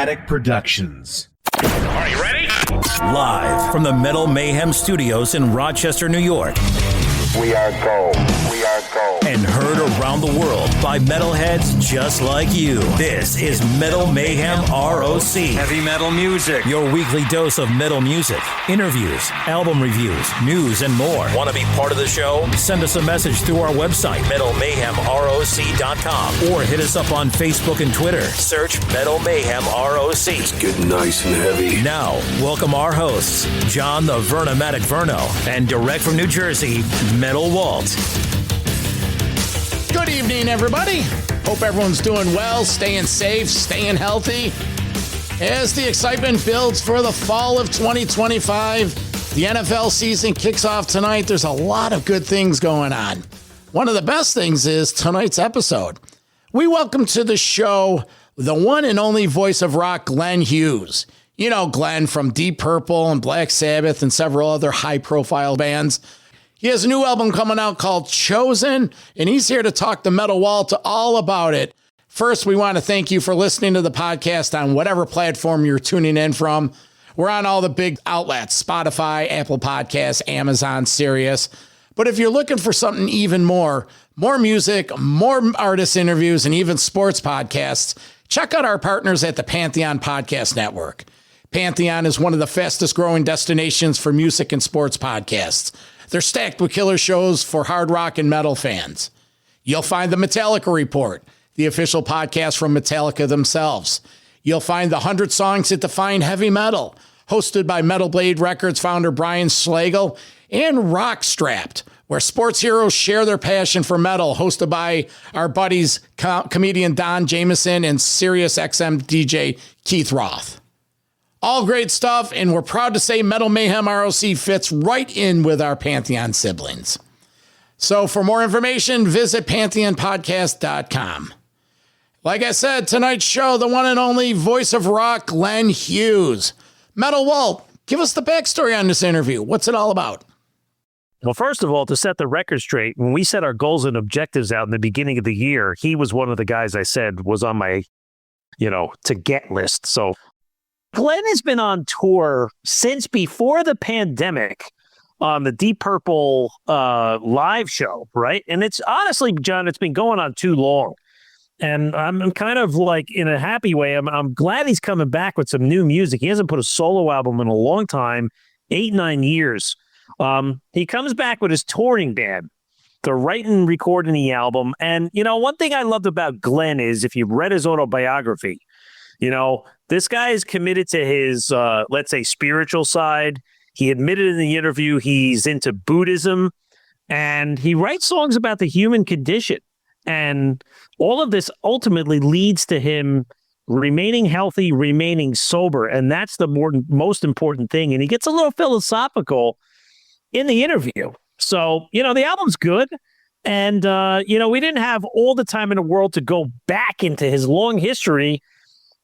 Vernomatic Productions. Are you ready? Live from the Metal Mayhem Studios in Rochester, New York. We are gold. We are gold. And heard around the world by metalheads just like you. This is Metal Mayhem ROC. Heavy metal music. Your weekly dose of metal music, interviews, album reviews, news, and more. Want to be part of the show? Send us a message through our website, metalmayhemroc.com, or hit us up on Facebook and Twitter. Search Metal Mayhem ROC. It's getting nice and heavy. Now, welcome our hosts, John the Vernomatic Verno, and direct from New Jersey, Metal Walt. Good evening, everybody. Hope everyone's doing well, staying safe, staying healthy. As the excitement builds for the fall of 2025, the NFL season kicks off tonight. There's a lot of good things going on. One of the best things is tonight's episode. We welcome to the show the one and only voice of rock, Glenn Hughes. You know Glenn from Deep Purple and Black Sabbath and several other high-profile bands. He has a new album coming out called Chosen, and he's here to talk to Metal Walt all about it. First, we want to thank you for listening to the podcast on whatever platform you're tuning in from. We're on all the big outlets, Spotify, Apple Podcasts, Amazon, Sirius. But if you're looking for something even more music, more artist interviews, and even sports podcasts, check out our partners at the Pantheon Podcast Network. Pantheon is one of the fastest growing destinations for music and sports podcasts. They're stacked with killer shows for hard rock and metal fans. You'll find the Metallica Report, the official podcast from Metallica themselves. You'll find the 100 Songs That Define Heavy Metal, hosted by Metal Blade Records founder Brian Slagel, and Rock Strapped, where sports heroes share their passion for metal, hosted by our buddies comedian Don Jameson and Sirius XM DJ Keith Roth. All great stuff, and we're proud to say Metal Mayhem ROC fits right in with our Pantheon siblings. So for more information, visit pantheonpodcast.com. Like I said, tonight's show, the one and only voice of rock, Glenn Hughes. Metal Walt, give us the backstory on this interview. What's it all about? Well, first of all, to set the record straight, when we set our goals and objectives out in the beginning of the year, he was one of the guys I said was on my, to get list. So Glenn has been on tour since before the pandemic on the Deep Purple live show, right? And it's honestly, John, it's been going on too long. And I'm kind of like in a happy way. I'm glad he's coming back with some new music. He hasn't put a solo album in a long time, 8-9 years. He comes back with his touring band. They're writing and recording the album. And, one thing I loved about Glenn is if you've read his autobiography, this guy is committed to his, let's say, spiritual side. He admitted in the interview he's into Buddhism, and he writes songs about the human condition. And all of this ultimately leads to him remaining healthy, remaining sober. And that's the most important thing. And he gets a little philosophical in the interview. So, the album's good. And, we didn't have all the time in the world to go back into his long history.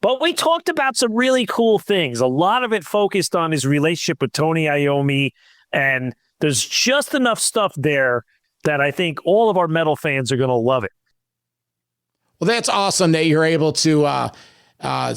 But we talked about some really cool things. A lot of it focused on his relationship with Tony Iommi. And there's just enough stuff there that I think all of our metal fans are going to love it. Well, that's awesome that you're able to,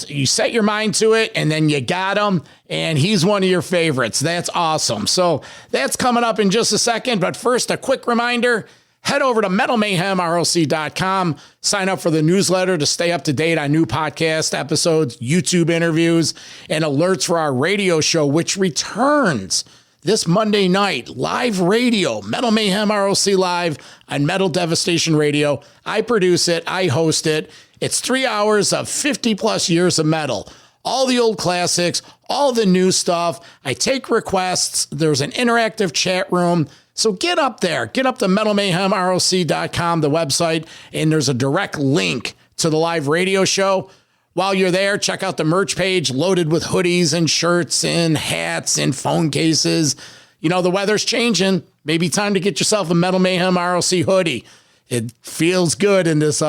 you set your mind to it and then you got him and he's one of your favorites. That's awesome. So that's coming up in just a second. But first, a quick reminder. Head over to metalmayhemroc.com, sign up for the newsletter to stay up to date on new podcast episodes, YouTube interviews, and alerts for our radio show, which returns this Monday night. Live radio, Metal Mayhem ROC Live on Metal Devastation Radio. I produce it. I host it. It's 3 hours of 50-plus years of metal. All the old classics, all the new stuff. I take requests. There's an interactive chat room. So get up there. Get up to metalmayhemroc.com, the website, and there's a direct link to the live radio show. While you're there, check out the merch page loaded with hoodies and shirts and hats and phone cases. The weather's changing. Maybe time to get yourself a Metal Mayhem ROC hoodie. It feels good in this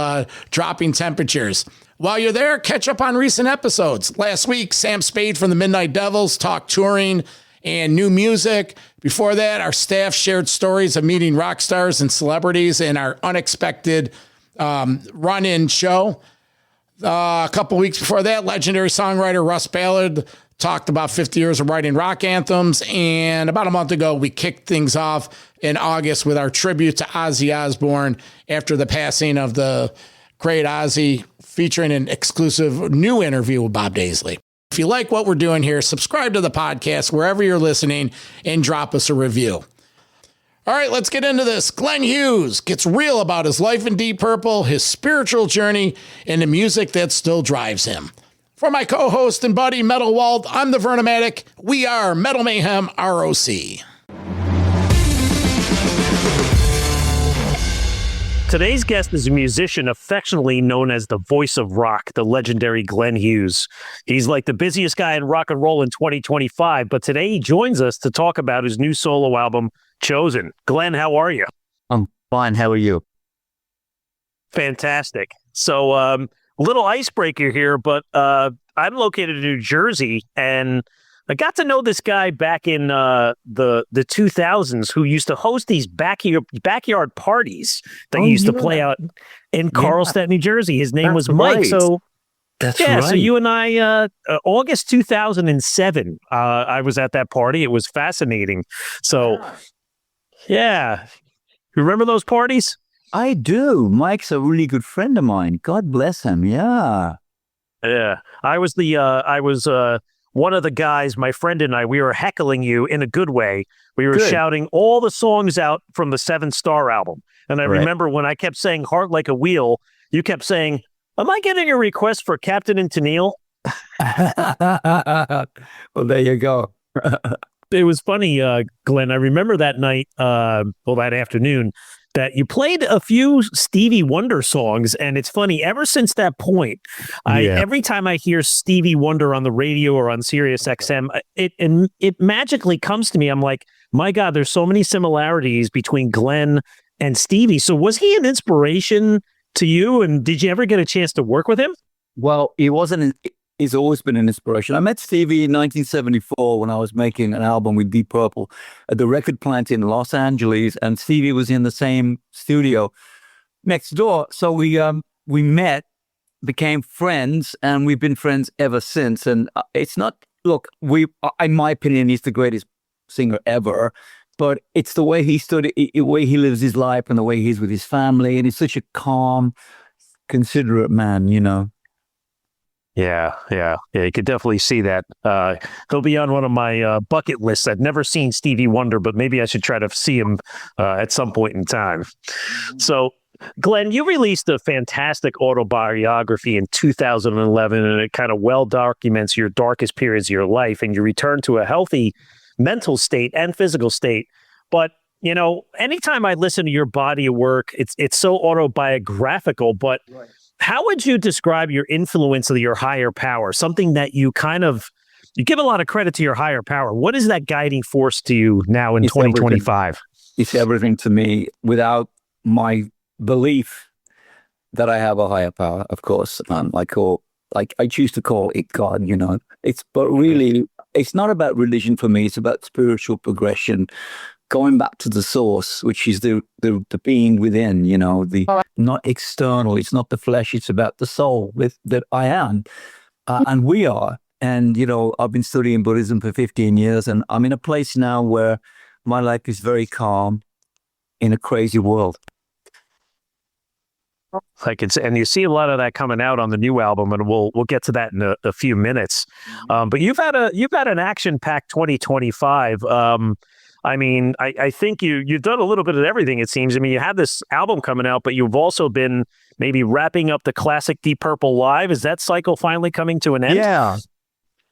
dropping temperatures. While you're there, catch up on recent episodes. Last week, Sam Spade from the Midnight Devils talked touring and new music. Before that, our staff shared stories of meeting rock stars and celebrities in our unexpected run-in show. A couple weeks before that, legendary songwriter Russ Ballard talked about 50 years of writing rock anthems. And about a month ago, we kicked things off in August with our tribute to Ozzy Osbourne after the passing of the great Ozzy, featuring an exclusive new interview with Bob Daisley. If you like what we're doing here, subscribe to the podcast wherever you're listening and drop us a review. All right, let's get into this. Glenn Hughes gets real about his life in Deep Purple, his spiritual journey, and the music that still drives him. For my co-host and buddy, Metal Walt, I'm the Vernomatic. We are Metal Mayhem ROC. Today's guest is a musician affectionately known as the voice of rock, the legendary Glenn Hughes. He's like the busiest guy in rock and roll in 2025, but today he joins us to talk about his new solo album, Chosen. Glenn, how are you? I'm fine. How are you? Fantastic. So, little icebreaker here, but I'm located in New Jersey, and I got to know this guy back in the 2000s who used to host these backyard parties that he used to play out in Carlstadt, New Jersey. His name was Mike. Right. So That's yeah, right. so you and I, August 2007, I was at that party. It was fascinating. So yeah, you remember those parties? I do. Mike's a really good friend of mine. God bless him. Yeah. Yeah, I was one of the guys, my friend and I, we were heckling you in a good way. We were shouting all the songs out from the 7 Star album. And I remember when I kept saying Heart Like a Wheel, you kept saying, am I getting a request for Captain and Tennille? Well, there you go. It was funny, Glenn. I remember that night, that afternoon, that you played a few Stevie Wonder songs, and it's funny, ever since that point, every time I hear Stevie Wonder on the radio or on Sirius XM, it magically comes to me. I'm like, my God, there's so many similarities between Glenn and Stevie. So was he an inspiration to you, and did you ever get a chance to work with him? Well, he's always been an inspiration. I met Stevie in 1974 when I was making an album with Deep Purple at the record plant in Los Angeles, and Stevie was in the same studio next door. So we met, became friends, and we've been friends ever since. And it's not, look, in my opinion, he's the greatest singer ever, but it's the way the way he lives his life and the way he's with his family. And he's such a calm, considerate man, you know. Yeah, you could definitely see that. He'll be on one of my bucket lists. I've never seen Stevie Wonder, but maybe I should try to see him at some point in time. So, Glenn, you released a fantastic autobiography in 2011, and it kind of well documents your darkest periods of your life, and you return to a healthy mental state and physical state. But you know, anytime I listen to your body of work, it's so autobiographical, but how would you describe your influence of your higher power? Something that you you give a lot of credit to your higher power. What is that guiding force to you now in 2025? It's everything to me. Without my belief that I have a higher power, of course, I choose to call it God, you know. But really, it's not about religion for me. It's about spiritual progression, going back to the source, which is the being within, you know, not external. It's not the flesh. It's about the soul that I am, and we are. And, you know, I've been studying Buddhism for 15 years, and I'm in a place now where my life is very calm in a crazy world. And you see a lot of that coming out on the new album, and we'll get to that in a few minutes. But you've had an action-packed 2025. I mean, I think you've done a little bit of everything, it seems. I mean, you have this album coming out, but you've also been maybe wrapping up the classic Deep Purple Live. Is that cycle finally coming to an end? Yeah.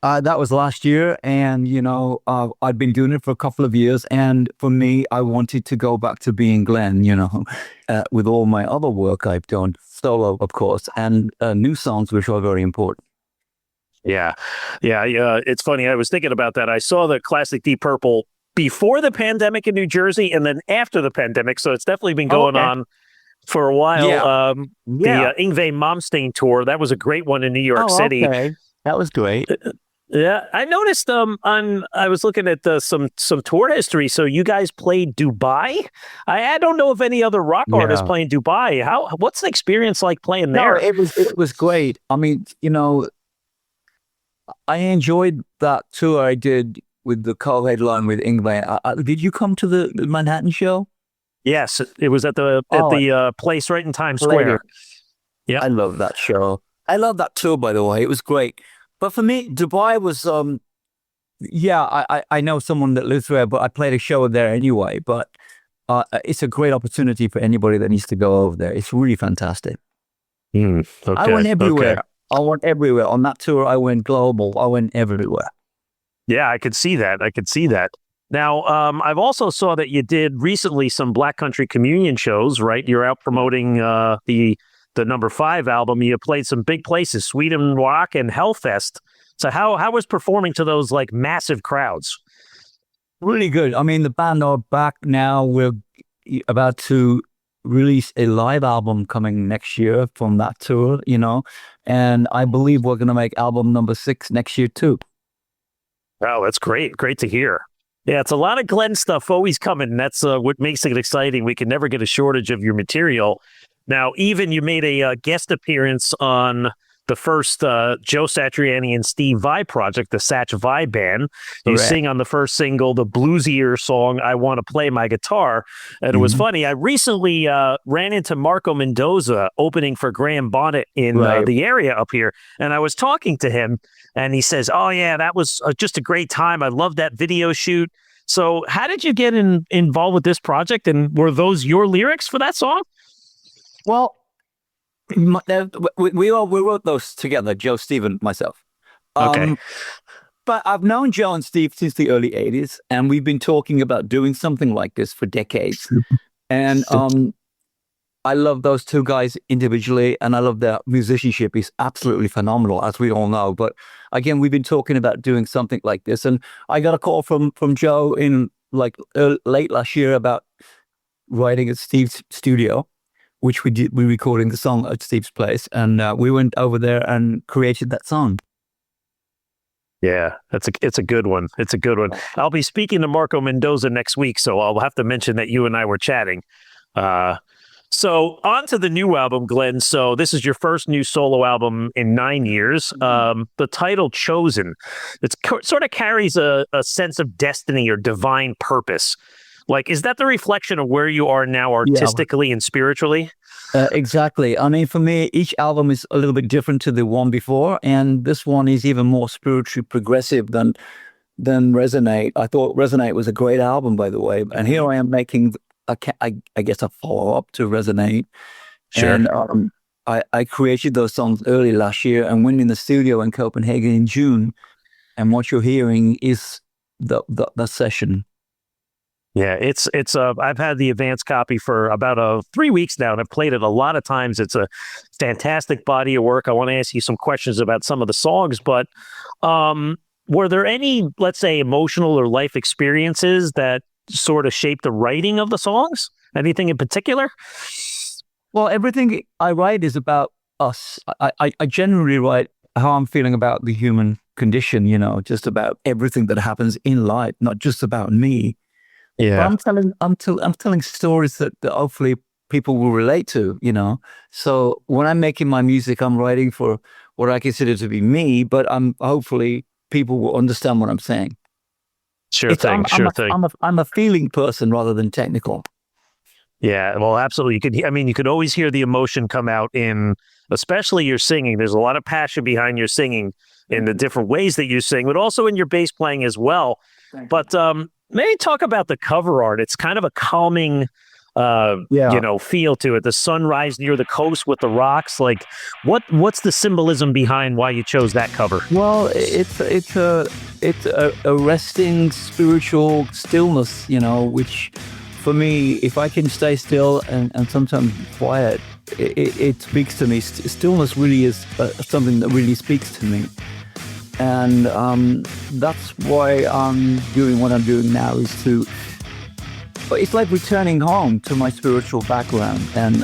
That was last year, and, you know, I'd been doing it for a couple of years, and for me, I wanted to go back to being Glenn, you know, with all my other work I've done, solo, of course, and new songs, which are very important. Yeah. It's funny. I was thinking about that. I saw the classic Deep Purple before the pandemic in New Jersey and then after the pandemic. So it's definitely been going on for a while. Yeah. The Yngwie Malmsteen tour, that was a great one in New York City. Okay. That was great. Yeah, I noticed. I was looking at some tour history. So you guys played Dubai. I don't know of any other rock artists playing Dubai. What's the experience like playing there? No, it was great. I mean, I enjoyed that tour I did with the co-headline with England. Did you come to the Manhattan show? Yes, it was at the place right in Times Square. Yeah, I love that show. I love that tour, by the way. It was great. But for me, Dubai was, I know someone that lives there, but I played a show there anyway. But it's a great opportunity for anybody that needs to go over there. It's really fantastic. Okay, I went everywhere. Okay. I went everywhere. On that tour, I went global. I went everywhere. Yeah, I could see that. Now, I've also saw that you did recently some Black Country Communion shows, right? You're out promoting the number 5 album. You played some big places, Sweden Rock and Hellfest. So how was performing to those like massive crowds? Really good. I mean, the band are back now. We're about to release a live album coming next year from that tour, and I believe we're going to make album number 6 next year too. Oh, that's great. Great to hear. Yeah, it's a lot of Glenn stuff always coming. And that's what makes it exciting. We can never get a shortage of your material. Now, even you made a guest appearance on the first Joe Satriani and Steve Vai project, the Satch Vai Band. You sing on the first single, the bluesier song, I Want to Play My Guitar. And it was funny. I recently ran into Marco Mendoza opening for Graham Bonnet in the area up here. And I was talking to him and he says, oh, yeah, that was just a great time. I love that video shoot. So how did you get involved with this project? And were those your lyrics for that song? Well, we wrote those together, Joe, Steve, and myself. Okay. But I've known Joe and Steve since the early 80s, and we've been talking about doing something like this for decades. And I love those two guys individually, and I love their musicianship is absolutely phenomenal, as we all know. But again, we've been talking about doing something like this, and I got a call from Joe in late last year about writing at Steve's studio, which we did. We recording the song at Steve's place, and we went over there and created that song. Yeah, it's a good one. It's a good one. I'll be speaking to Marco Mendoza next week, so I'll have to mention that you and I were chatting. So on to the new album, Glenn. So this is your first new solo album in 9 years. The title Chosen, it sort of carries a sense of destiny or divine purpose. Like, is that the reflection of where you are now artistically and spiritually? Exactly. I mean, for me, each album is a little bit different to the one before, and this one is even more spiritually progressive than Resonate. I thought Resonate was a great album, by the way, and here I am making, I guess, a follow-up to Resonate. Sure. And I created those songs early last year and went in the studio in Copenhagen in June, and what you're hearing is the session. Yeah, it's I've had the advanced copy for about 3 weeks now, and I've played it a lot of times. It's a fantastic body of work. I want to ask you some questions about some of the songs, but were there any, let's say, emotional or life experiences that sort of shaped the writing of the songs? Anything in particular? Well, everything I write is about us. I generally write how I'm feeling about the human condition, just about everything that happens in life, not just about me. Yeah, but I'm telling stories that hopefully people will relate to, So when I'm making my music, I'm writing for what I consider to be me, but hopefully people will understand what I'm saying. Sure thing. I'm a feeling person rather than technical. Yeah, well, absolutely. You could always hear the emotion come out in, especially your singing. There's a lot of passion behind your singing in the different ways that you sing, but also in your bass playing as well. But maybe talk about the cover art. It's kind of a calming, feel to it. The sunrise near the coast with the rocks. Like, what's the symbolism behind why you chose that cover? Well, it's a resting spiritual stillness, which for me, if I can stay still and sometimes quiet, it speaks to me. Stillness really is something that really speaks to me. And that's why I'm doing what I'm doing now, it's like returning home to my spiritual background. And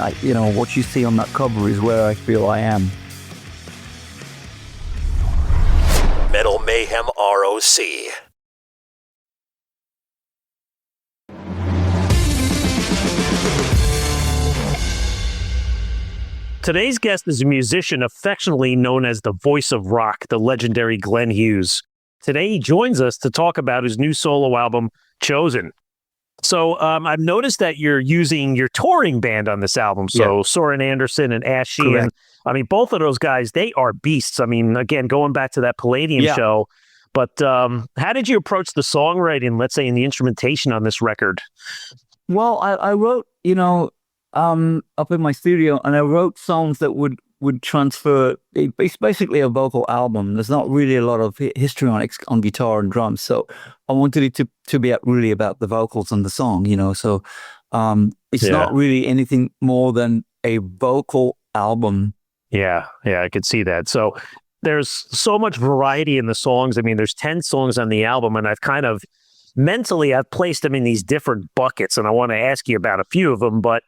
what you see on that cover is where I feel I am. Metal Mayhem Mayhem ROC. Today's guest is a musician affectionately known as the voice of rock, the legendary Glenn Hughes. Today he joins us to talk about his new solo album, Chosen. So I've noticed that you're using your touring band on this album. So Soren Anderson and Ash Sheehan. I mean, both of those guys, they are beasts. I mean, again, going back to that Palladium show. But how did you approach the songwriting, let's say, in the instrumentation on this record? Well, I wrote, up in my studio, and I wrote songs that would transfer. It's basically a vocal album. There's not really a lot of histrionics on guitar and drums, so I wanted it to be really about the vocals and the song, So it's not really anything more than a vocal album. Yeah, I could see that. So there's so much variety in the songs. I mean, there's 10 songs on the album, and I've kind of mentally I've placed them in these different buckets, and I want to ask you about a few of them, but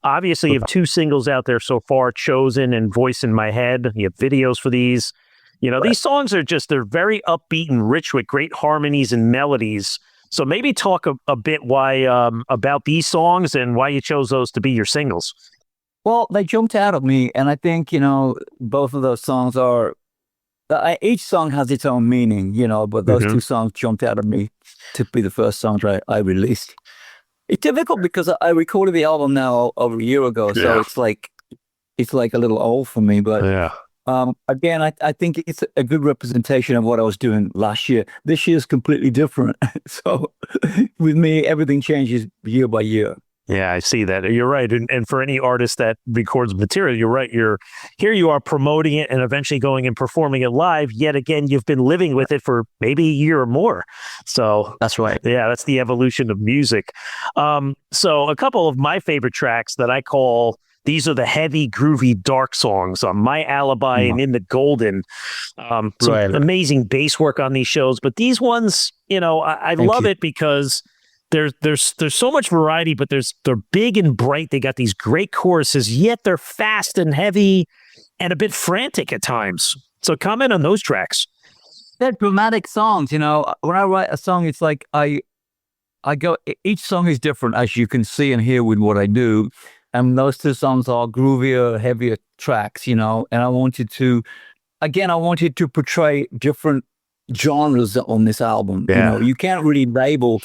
obviously, you have 2 singles out there so far, Chosen and Voice in My Head. You have videos for these. These songs they're very upbeat and rich with great harmonies and melodies. So maybe talk a bit about these songs and why you chose those to be your singles. Well, they jumped out at me, and I think, both of those songs are, each song has its own meaning, but those 2 songs jumped out at me to be the first songs I released. It's difficult because I recorded the album now over a year ago, so it's like a little old for me. But again, I think it's a good representation of what I was doing last year. This year's completely different. So with me, everything changes year by year. Yeah, I see that. You're right. And for any artist that records material, you're right. You are promoting it and eventually going and performing it live. Yet again, you've been living with it for maybe a year or more. So that's right. Yeah, that's the evolution of music. So a couple of my favorite tracks that I call, these are the heavy, groovy, dark songs on My Alibi and In the Golden. Some amazing bass work on these shows. But these ones, I love it because there's so much variety, but they're big and bright. They got these great choruses, yet they're fast and heavy and a bit frantic at times. So comment on those tracks. They're dramatic songs, When I write a song, it's like I go. Each song is different, as you can see and hear with what I do. And those 2 songs are groovier, heavier tracks, And I wanted to portray different genres on this album. You can't really label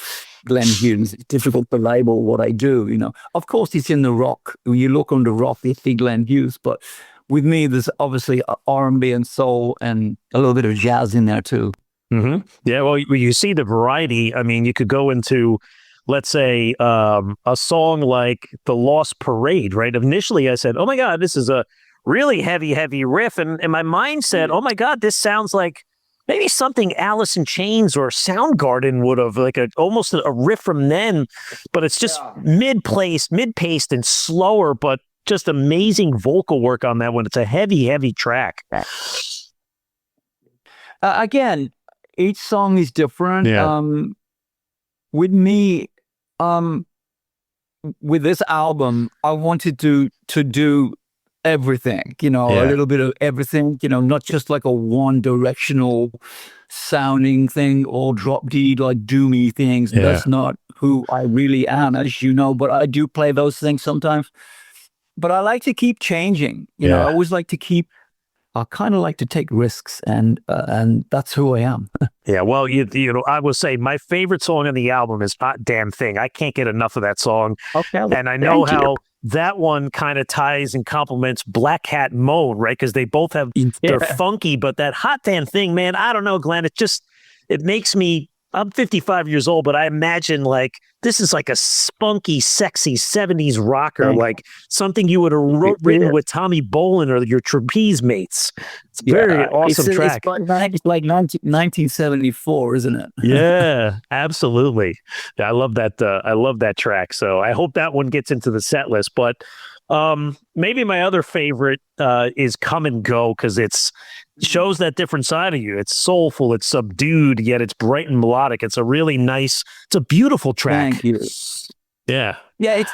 Glenn Hughes. It's difficult to label what I do, Of course, it's in the rock. When you look on the rock, you see Glenn Hughes. But with me, there's obviously R&B and soul and a little bit of jazz in there too. Mm-hmm. Yeah, well, you see the variety. I mean, you could go into, let's say, a song like The Lost Parade, right? Initially, I said, oh my God, this is a really heavy, heavy riff. And my mind said, oh my God, this sounds like maybe something Alice in Chains or Soundgarden would have, like almost a riff from them, but it's just mid-paced and slower, but just amazing vocal work on that one. It's a heavy, heavy track. Again, each song is different. Yeah. With me, with this album, I wanted to do everything, a little bit of everything, not just like a one directional sounding thing or drop D like doomy things. That's not who I really am, as you know, but I do play those things sometimes. But I like to keep changing, I always like to I kind of like to take risks, and that's who I am. Yeah, well, I will say my favorite song on the album is Hot Damn Thing. I can't get enough of that song. Okay, and I know how that one kind of ties and complements Black Hat Moan, right? Because they both have, they're funky, but that Hot Damn Thing, man, I don't know, Glenn, it makes me, I'm 55 years old, but I imagine like this is like a spunky, sexy 70s rocker, like something you would have written with Tommy Bolin or your Trapeze mates. It's a very awesome track. It's like 1974, isn't it? Yeah, absolutely. Yeah, I love that. I love that track. So I hope that one gets into the set list. But maybe my other favorite is Come and Go, because it shows that different side of you. It's soulful, it's subdued, yet it's bright and melodic. It's a really nice, it's a beautiful track. Thank you. Yeah. Yeah, it's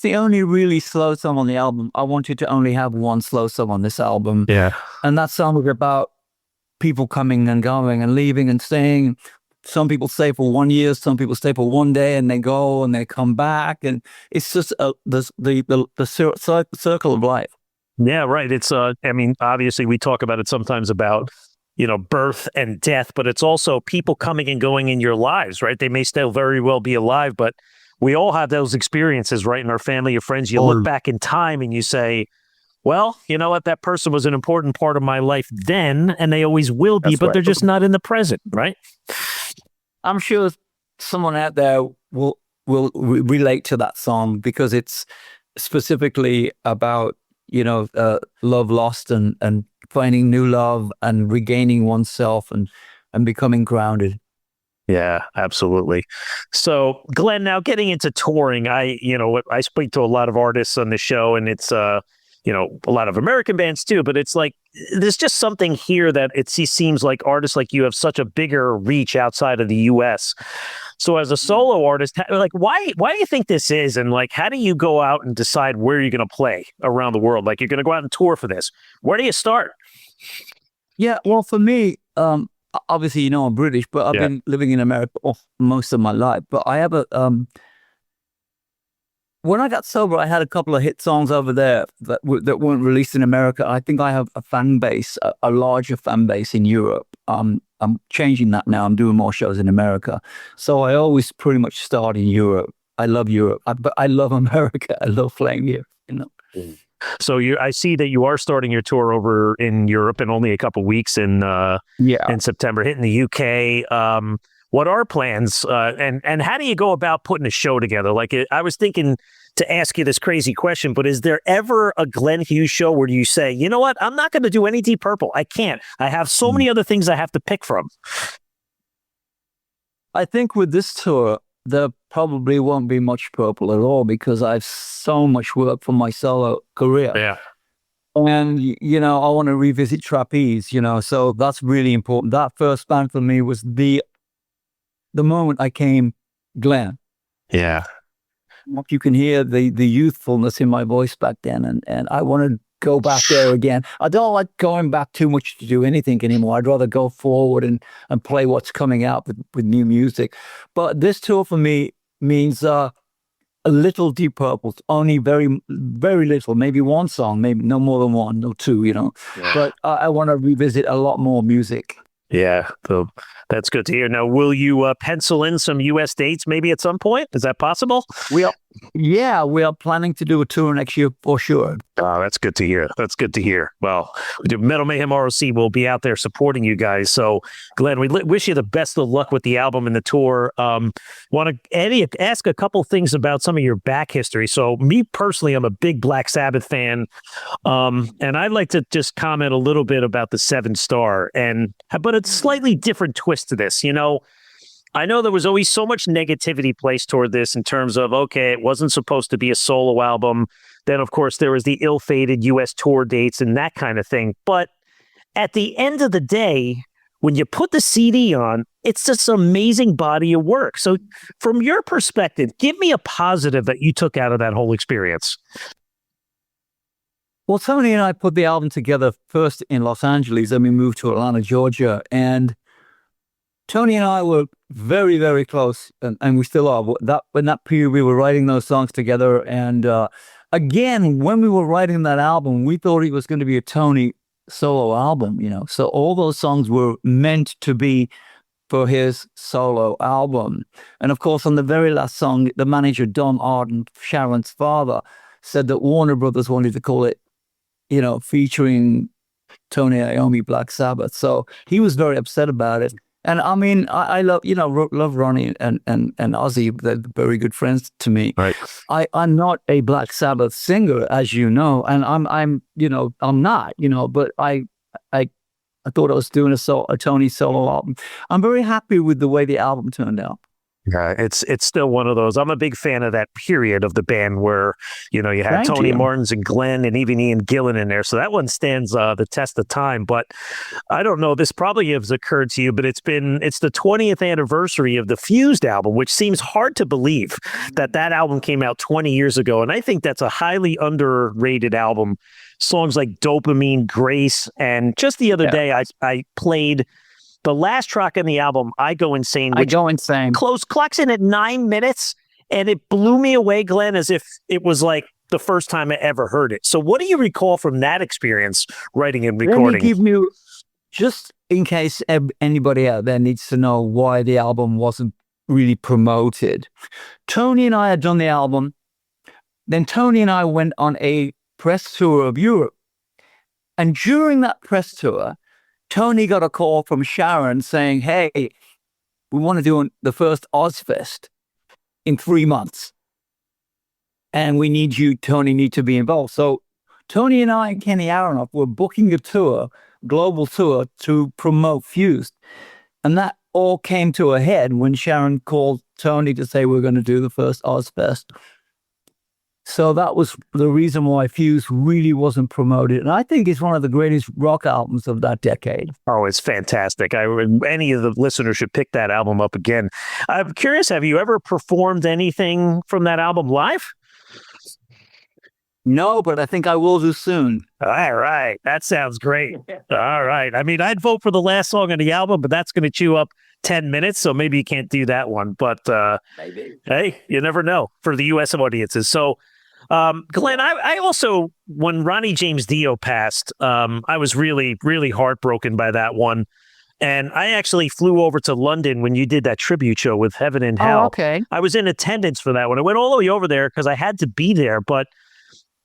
the only really slow song on the album. I wanted to only have one slow song on this album. Yeah. And that song was about people coming and going and leaving and staying. Some people stay for 1 year, some people stay for 1 day, and they go and they come back, and it's just the circle of life. Yeah, right. It's I mean, obviously we talk about it sometimes about, birth and death, but it's also people coming and going in your lives, right? They may still very well be alive, but we all have those experiences, right? In our family or friends, you look back in time and you say, well, you know what? That person was an important part of my life then, and they always will be, but they're just not in the present, right? I'm sure someone out there will relate to that song because it's specifically about, love lost and finding new love and regaining oneself and becoming grounded. Yeah, absolutely. So, Glenn, now getting into touring, I speak to a lot of artists on the show, and it's a lot of American bands too, but it's like there's just something here that it seems like artists like you have such a bigger reach outside of the U.S. So as a solo artist, like why do you think this is? And like, how do you go out and decide where you're going to play around the world? Like you're going to go out and tour for this. Where do you start? Yeah, well, for me, obviously, I'm British, but I've been living in America most of my life. But I have when I got sober, I had a couple of hit songs over there that weren't released in America. I think I have a fan base, a larger fan base in Europe. I'm changing that now. I'm doing more shows in America. So I always pretty much start in Europe. I love Europe, but I love America. I love playing here, So I see that you are starting your tour over in Europe in only a couple weeks in September, hitting the UK. What are plans? And how do you go about putting a show together? Like I was thinking to ask you this crazy question, but is there ever a Glenn Hughes show where you say, you know what, I'm not going to do any Deep Purple. I can't. I have so many other things I have to pick from. I think with this tour, there probably won't be much Purple at all because I have so much work for my solo career. Yeah. And, I want to revisit Trapeze, so that's really important. That first band for me was the moment I came Glenn. Yeah. You can hear the youthfulness in my voice back then, and I want to go back there again. I don't like going back too much to do anything anymore. I'd rather go forward and play what's coming out with new music. But this tour for me means a little Deep Purple, only very, very little, maybe one song, maybe no more than one, no two, Yeah. But I want to revisit a lot more music. Yeah, that's good to hear. Now, will you pencil in some U.S. dates maybe at some point? Is that possible? We are planning to do a tour next year for sure. Oh, that's good to hear. That's good to hear. Well, Metal Mayhem ROC will be out there supporting you guys. So, Glenn, we wish you the best of luck with the album and the tour. Want to ask a couple things about some of your back history. So, me personally, I'm a big Black Sabbath fan, and I'd like to just comment a little bit about the 7-star, but it's slightly different twist to this. I know there was always so much negativity placed toward this in terms of, okay, it wasn't supposed to be a solo album. Then, of course, there was the ill-fated U.S. tour dates and that kind of thing. But at the end of the day, when you put the CD on, it's this amazing body of work. So from your perspective, give me a positive that you took out of that whole experience. Well, Tony and I put the album together first in Los Angeles, then we moved to Atlanta, Georgia, and Tony and I were very, very close, and we still are. In that period, we were writing those songs together. And again, when we were writing that album, we thought it was going to be a Tony solo album, So all those songs were meant to be for his solo album. And of course, on the very last song, the manager, Don Arden, Sharon's father, said that Warner Brothers wanted to call it, featuring Tony Iommi, Black Sabbath. So he was very upset about it. And I mean, I love, love Ronnie and Ozzy. They're very good friends to me. Right. I'm not a Black Sabbath singer, as you know, and I'm not, but I thought I was doing a Tony solo album. I'm very happy with the way the album turned out. Yeah, it's still one of those. I'm a big fan of that period of the band where, you had Tony Martins and Glenn and even Ian Gillan in there. So that one stands the test of time. But I don't know, this probably has occurred to you, but it's the 20th anniversary of the Fused album, which seems hard to believe that album came out 20 years ago. And I think that's a highly underrated album. songs like Dopamine, Grace, and just the other day I played the last track on the album, I Go Insane, which clocks in at 9 minutes, and it blew me away, Glenn, as if it was like the first time I ever heard it. So what do you recall from that experience, writing and recording? Let me give you, just in case anybody out there needs to know why the album wasn't really promoted. Tony and I had done the album. Then Tony and I went on a press tour of Europe. And during that press tour, Tony got a call from Sharon saying, hey, we want to do the first Ozfest in 3 months. And we need you, Tony, need to be involved. So Tony and I and Kenny Aronoff were booking a tour, global tour, to promote Fused. And that all came to a head when Sharon called Tony to say we're going to do the first Ozfest. So that was the reason why Fuse really wasn't promoted. And I think it's one of the greatest rock albums of that decade. Oh, it's fantastic. Any of the listeners should pick that album up again. I'm curious, have you ever performed anything from that album live? No, but I think I will do soon. All right. That sounds great. All right. I mean, I'd vote for the last song on the album, but that's going to chew up 10 minutes, so maybe you can't do that one. But maybe. Hey, you never know for the U.S. audiences. So, Glenn, I also, when Ronnie James Dio passed, I was really, really heartbroken by that one. And I actually flew over to London when you did that tribute show with Heaven and Hell. Oh, okay. I was in attendance for that one. I went all the way over there because I had to be there. But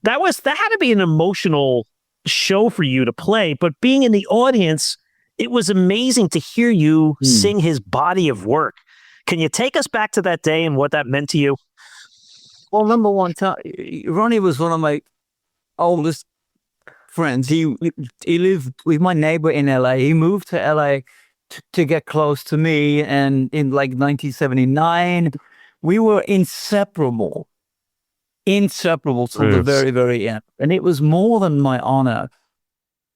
that had to be an emotional show for you to play. But being in the audience, it was amazing to hear you sing his body of work. Can you take us back to that day and what that meant to you? Well, number one, Ronnie was one of my oldest friends. He lived with my neighbor in LA. He moved to LA to get close to me. And in like 1979, we were inseparable till the very, very end. And it was more than my honor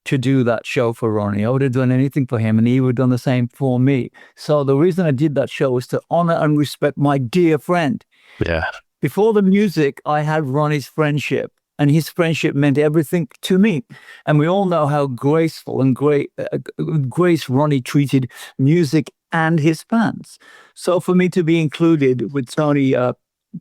to do that show for Ronnie. I would have done anything for him, and he would have done the same for me. So the reason I did that show was to honor and respect my dear friend. Yeah. Before the music, I had Ronnie's friendship, and his friendship meant everything to me. And we all know how graceful and grace Ronnie treated music and his fans. So for me to be included with Tony,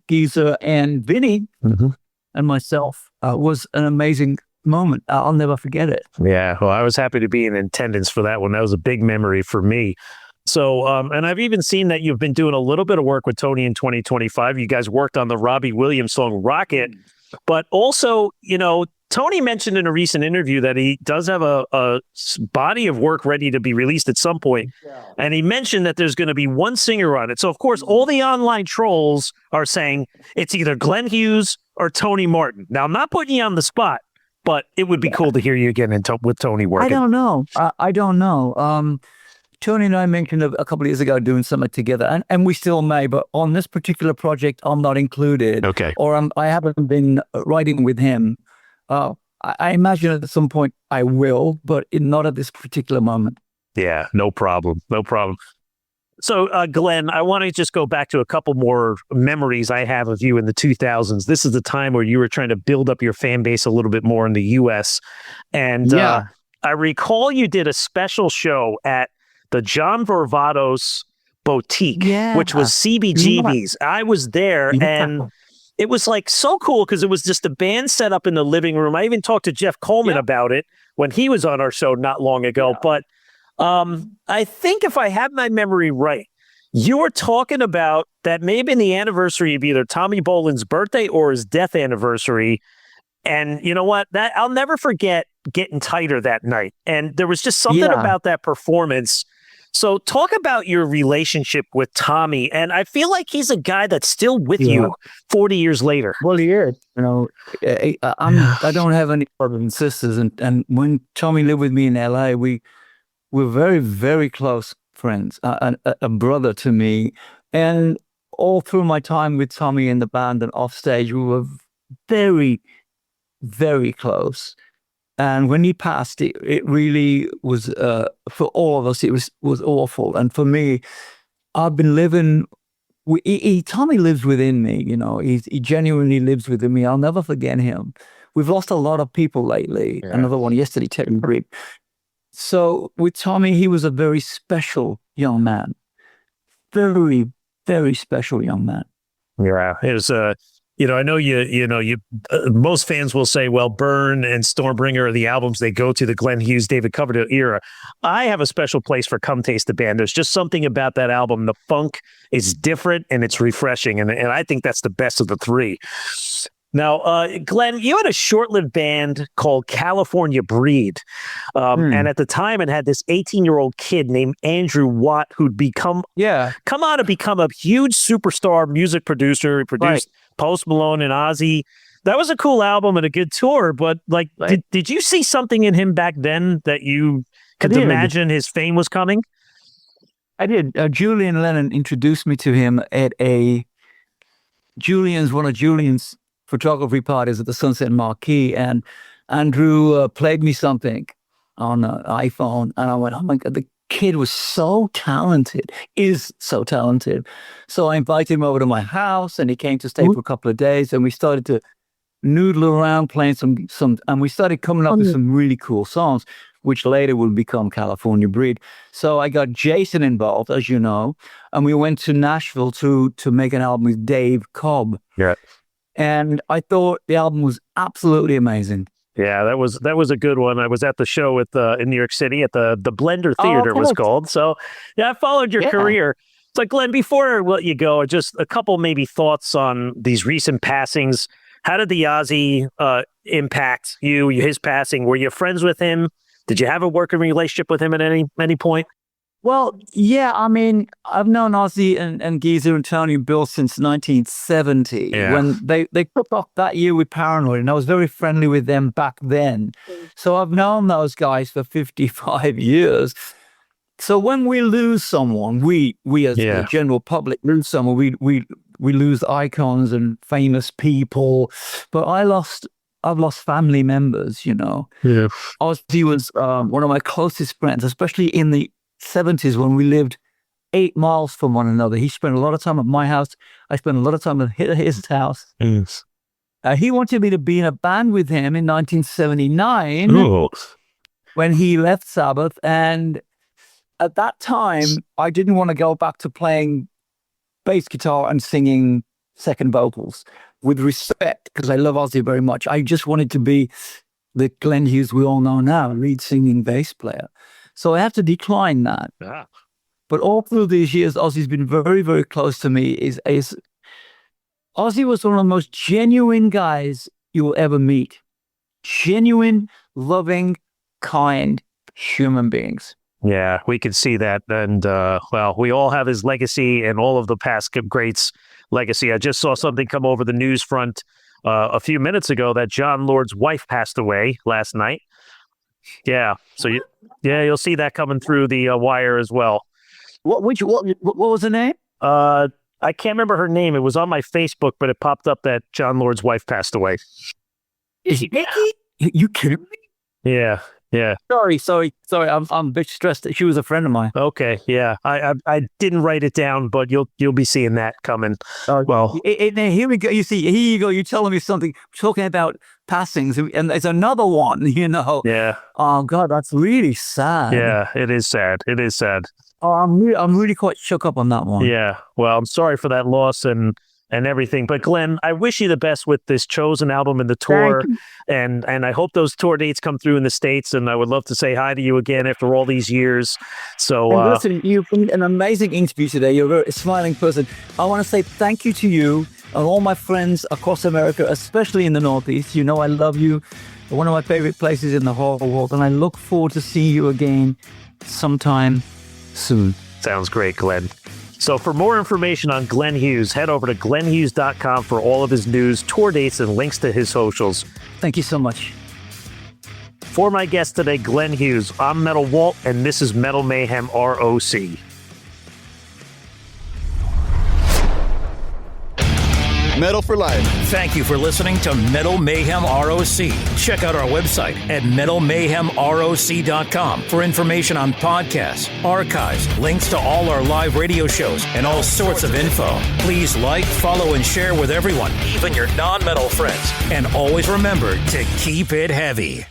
Geezer, and Vinny and myself was an amazing moment. I'll never forget it. Yeah, well, I was happy to be in attendance for that one. That was a big memory for me. So, and I've even seen that you've been doing a little bit of work with Tony in 2025. You guys worked on the Robbie Williams song Rocket, but also, you know, Tony mentioned in a recent interview that he does have a body of work ready to be released at some point. And he mentioned that there's going to be one singer on it. So, of course, all the online trolls are saying it's either Glenn Hughes or Tony Martin. Now, I'm not putting you on the spot, but it would be cool to hear you again with Tony working. I don't know. Tony and I mentioned a couple of years ago doing something together, and we still may, but on this particular project, I'm not included. Okay. Or I haven't been writing with him. I imagine at some point I will, but not at this particular moment. Yeah, no problem. No problem. So, Glenn, I want to just go back to a couple more memories I have of you in the 2000s. This is the time where you were trying to build up your fan base a little bit more in the U.S. And I recall you did a special show at the John Varvatos Boutique, which was CBGB's. I was there, and it was like so cool because it was just a band set up in the living room. I even talked to Jeff Coleman about it when he was on our show not long ago. But I think if I have my memory right, you were talking about that may have been the anniversary of either Tommy Bolin's birthday or his death anniversary. And you know what? That I'll never forget getting tighter that night. And there was just something about that performance. So talk about your relationship with Tommy. And I feel like he's a guy that's still with you 40 years later. Well, he is. You know, I don't have any brothers and sisters. And when Tommy lived with me in LA, we were very, very close friends, a brother to me. And all through my time with Tommy in the band and off stage, we were very, very close. And when he passed, it really was, for all of us, it was awful. And for me, I've been living, Tommy lives within me, you know, he genuinely lives within me. I'll never forget him. we've lost a lot of people lately. Yeah. Another one yesterday, Terry Reed. So with Tommy, he was a very special young man. Very, very special young man. Yeah, it was. I know you. Most fans will say, "Well, Burn and Stormbringer are the albums they go to." The Glenn Hughes, David Coverdale era. I have a special place for "Come Taste the Band." There's just something about that album. The funk is different and it's refreshing, and I think that's the best of the three. Now, Glenn, you had a short-lived band called California Breed. And at the time, it had this 18-year-old kid named Andrew Watt who'd come on to become a huge superstar music producer. He produced Post Malone and Ozzy. That was a cool album and a good tour, but did you see something in him back then that you could imagine his fame was coming? I did. Julian Lennon introduced me to him at one of Julian's photography parties at the Sunset Marquee, and Andrew played me something on an iPhone, and I went, oh my God, the kid was so talented, is so talented. So I invited him over to my house, and he came to stay for a couple of days, and we started to noodle around playing some, and we started coming up with some really cool songs, which later would become California Breed. So I got Jason involved, as you know, and we went to Nashville to make an album with Dave Cobb. Yeah. And I thought the album was absolutely amazing. Yeah, that was a good one. I was at the show in New York City at the Blender Theater, it was called. So yeah, I followed your career. So Glenn, before I let you go, just a couple maybe thoughts on these recent passings. How did the Ozzy impact you? His passing? Were you friends with him? Did you have a working relationship with him at any point? Well, yeah, I mean, I've known Ozzy and Geezer and Tony and Bill since 1970 when they took off that year with Paranoid, and I was very friendly with them back then. So I've known those guys for 55 years. So when we lose someone, we as the general public lose someone, we lose icons and famous people. But I've lost family members, you know. Yeah. Ozzy was one of my closest friends, especially in the 70s when we lived 8 miles from one another. He spent a lot of time at my house. I spent a lot of time at his house. Yes. He wanted me to be in a band with him in 1979 when he left Sabbath. And at that time, I didn't want to go back to playing bass guitar and singing second vocals with respect, because I love Ozzy very much. I just wanted to be the Glenn Hughes we all know now, lead singing bass player. So I have to decline that. Yeah. But all through these years, Ozzy's been very, very close to me. Ozzy was one of the most genuine guys you will ever meet. Genuine, loving, kind human beings. Yeah, we could see that. And, we all have his legacy and all of the past greats' legacy. I just saw something come over the news front a few minutes ago that John Lord's wife passed away last night. Yeah, so you'll see that coming through the wire as well. What was her name? I can't remember her name. It was on my Facebook, but it popped up that John Lord's wife passed away. Is she Nikki? You kidding me? Yeah. Sorry. I'm a bit stressed. She was a friend of mine. Okay, yeah. I didn't write it down, but you'll be seeing that coming. Well, here we go. You see, here you go. You're telling me something. Talking about passings, and there's another one. You know. Yeah. Oh God, that's really sad. Yeah, it is sad. Oh, I'm really quite shook up on that one. Yeah. Well, I'm sorry for that loss and everything. But Glenn, I wish you the best with this Chosen album and the tour. And I hope those tour dates come through in the States. And I would love to say hi to you again after all these years. So listen, you've been an amazing interview today. You're a very smiling person. I want to say thank you to you and all my friends across America, especially in the Northeast. You know I love you. One of my favorite places in the whole world. And I look forward to seeing you again sometime soon. Sounds great, Glenn. So for more information on Glenn Hughes, head over to glennhughes.com for all of his news, tour dates, and links to his socials. Thank you so much. For my guest today, Glenn Hughes, I'm Metal Walt, and this is Metal Mayhem ROC. Metal for life. Thank you for listening to Metal Mayhem ROC. Check out our website at metalmayhemroc.com for information on podcasts, archives, links to all our live radio shows, and all sorts of info. Please like, follow, and share with everyone, even your non-metal friends. And always remember to keep it heavy.